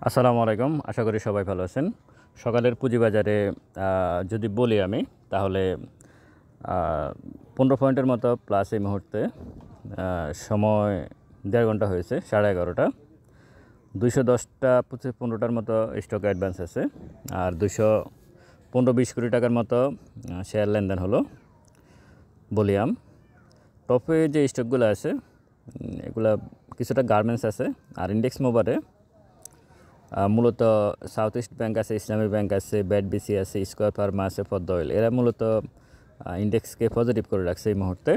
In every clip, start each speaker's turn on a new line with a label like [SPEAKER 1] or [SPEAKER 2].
[SPEAKER 1] আসসালামু আলাইকুম। আশা করি সবাই ভালো আছেন। সকালের পুঁজিবাজারে যদি বলি আমি তাহলে 15 পয়েন্টের মতো প্লাস এই মুহূর্তে। সময় 1.5 ঘন্টা হয়েছে, 11:30। 210টা 15টার মতো স্টক অ্যাডভান্স আছে, আর 215-20 কোটি টাকার মতো শেয়ার লেনদেন হলো। ভলিউম টপে যে স্টকগুলো আছে এগুলা কিছুটা গার্মেন্টস আছে, আর ইন্ডেক্স মোবারে মূলত সাউথ ইস্ট ব্যাংক আছে, ইসলামী ব্যাংক আছে, BAT-BC আছে, স্কয়ার ফার্মা আছে, পদ্মা অয়েল। এরা মূলত ইন্ডেক্সকে পজিটিভ করে রাখছে এই মুহূর্তে।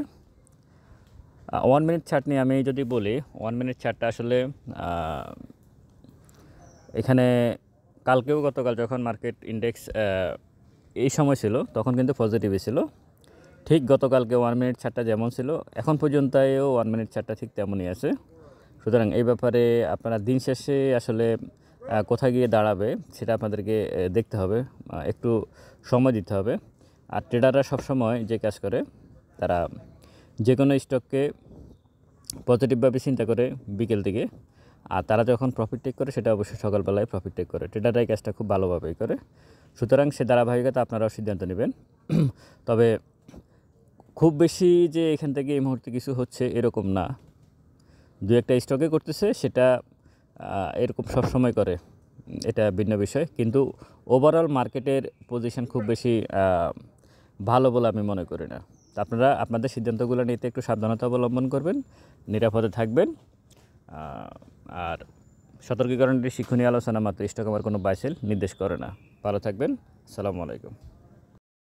[SPEAKER 1] 1 মিনিট চার্ট নিয়ে আমি যদি বলি, 1 মিনিট চার্টটা আসলে এখানে কালকেও গতকাল যখন মার্কেট ইন্ডেক্স এই সময় ছিল তখন কিন্তু পজিটিভই ছিল। ঠিক গতকালকে 1 মিনিট চার্টটা যেমন ছিল এখন পর্যন্তও 1 মিনিট চার্টটা ঠিক তেমনই আছে। সুতরাং এই ব্যাপারে আপনারা দিন শেষে আসলে কোথায় গিয়ে দাঁড়াবে সেটা আপনাদেরকে দেখতে হবে, একটু সময় দিতে হবে। আর ট্রেডাররা সবসময় যে কাজ করে, তারা যে কোনো স্টককে পজিটিভভাবে চিন্তা করে বিকেল দিকে, আর তারা যখন প্রফিট টেক করে সেটা অবশ্যই সকালবেলায় প্রফিট টেক করে। ট্রেডাররা এই কাজটা খুব ভালোভাবেই করে। সুতরাং সে ধারাবাহিকতা আপনারাও সিদ্ধান্ত নেবেন। তবে খুব বেশি যে এখান থেকে এই মুহূর্তে কিছু হচ্ছে এরকম না। দু একটা স্টকে করতেছে, সেটা এরকম সবসময় করে, এটা ভিন্ন বিষয়। কিন্তু ওভারঅল মার্কেটের পজিশন খুব বেশি ভালো বলে আমি মনে করি না। তো আপনারা আপনাদের সিদ্ধান্তগুলো নিতে একটু সাবধানতা অবলম্বন করবেন, নিরাপদে থাকবেন। আর সতর্কীকরণটি শিক্ষণীয় আলোচনা মাত্র, স্টক আমার কোনো বাই সেল নির্দেশ করে না। ভালো থাকবেন। আসসালামু আলাইকুম।